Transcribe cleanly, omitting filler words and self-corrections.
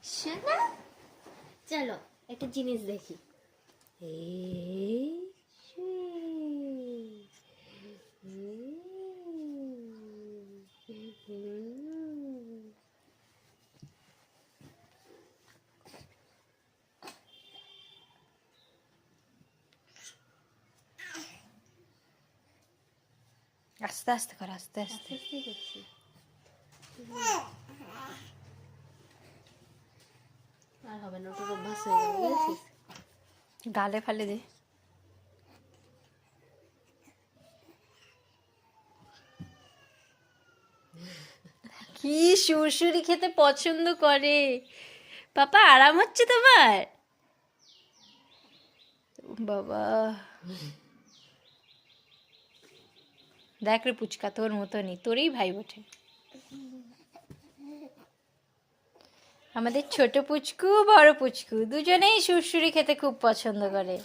শোনা, চলো একটা জিনিস দেখি। এই আস্তে আস্তে কর, আস্তে আস্তে। আস্তে করছি। আর হবে না, ওটার অভ্যাস হয়ে যাবে, বুঝেছিস? গালে ফালে দে। কি সুরসুরি খেতে পছন্দ করে। পাপা আরাম হচ্ছে তোমার? বাবা দেখ রে পুচকা, তোর মতনই, তোরই ভাই বটে। আমাদের ছোট পুচকু বড় পুচকু দুজনেই সুরসুরি খেতে খুব পছন্দ করে।